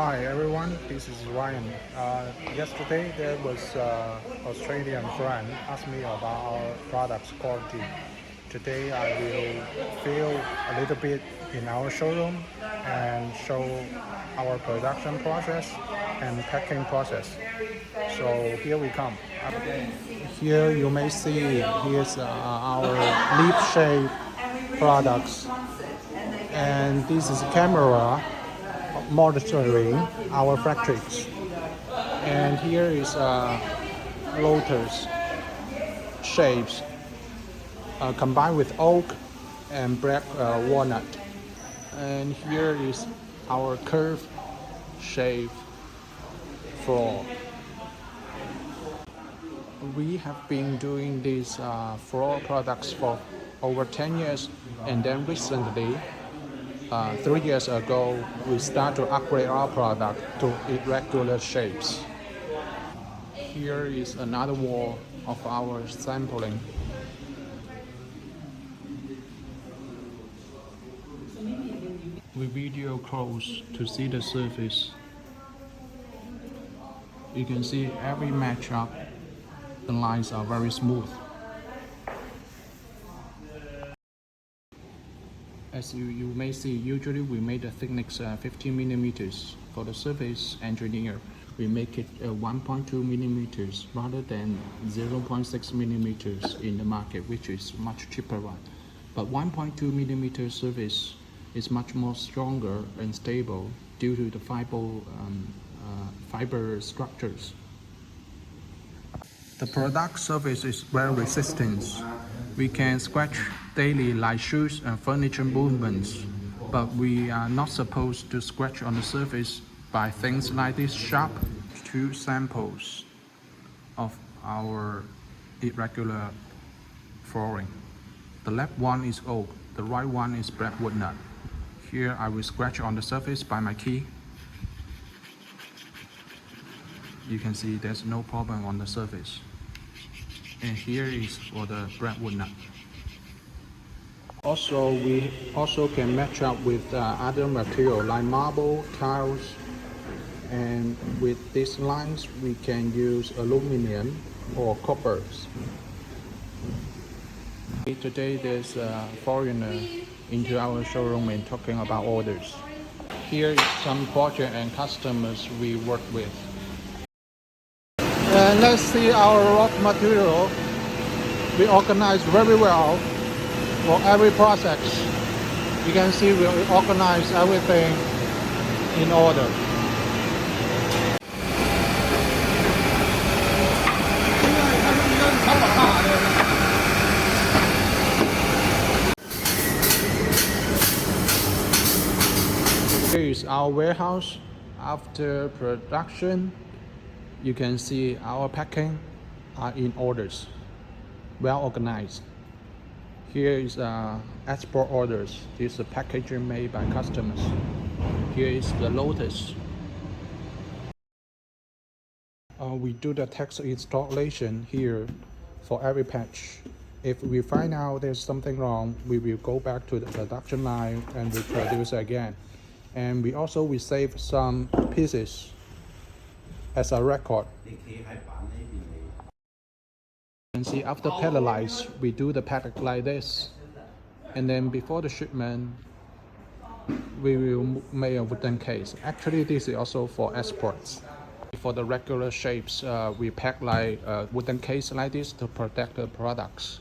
Hi everyone, this is Ryan. Yesterday there was Australian friend asked me about our products quality. Today I will film a little bit in our showroom and show our production process and packing process. So here we come. Here you may see here's our leaf shape products, and this is camera monitoring our factories. And here is lotus shapes combined with oak and black walnut. And here is our curved shape floor. We have been doing these floor products for over 10 years, and then recently 3 years ago, we start to upgrade our product to irregular shapes. Here is another wall of our sampling. We video close to see the surface. You can see every matchup, the lines are very smooth. As you may see, usually we make the thickness 15 millimeters. For the surface engineer, we make it 1.2 millimeters rather than 0.6 millimeters in the market, which is much cheaper one. But 1.2 millimeter surface is much more stronger and stable due to the fiber structures. The product surface is very resistant. We can scratch daily like shoes and furniture movements, but we are not supposed to scratch on the surface by things like this sharp. Two samples of our irregular flooring. The left one is oak, the right one is black walnut. Here I will scratch on the surface by my key. You can see there's no problem on the surface. And here is for the black walnut. Also, we also can match up with other material like marble, tiles, and with these lines we can use aluminum or copper. Today there's a foreigner into our showroom and talking about orders. Here is some project and customers we work with. And let's see our raw material. We organize very well for every process. You can see we organize everything in order. Here is our warehouse. After production, you can see our packing are in orders, well organized. Here is export orders. This is a packaging made by customers. Here is the lotus. We do the text installation here for every patch. If we find out there's something wrong, we will go back to the production line and reproduce again. And we save some pieces as a record. You can see after palletized, we do the pack like this. And then before the shipment, we will make a wooden case. Actually, this is also for exports. For the regular shapes, we pack like a wooden case like this to protect the products.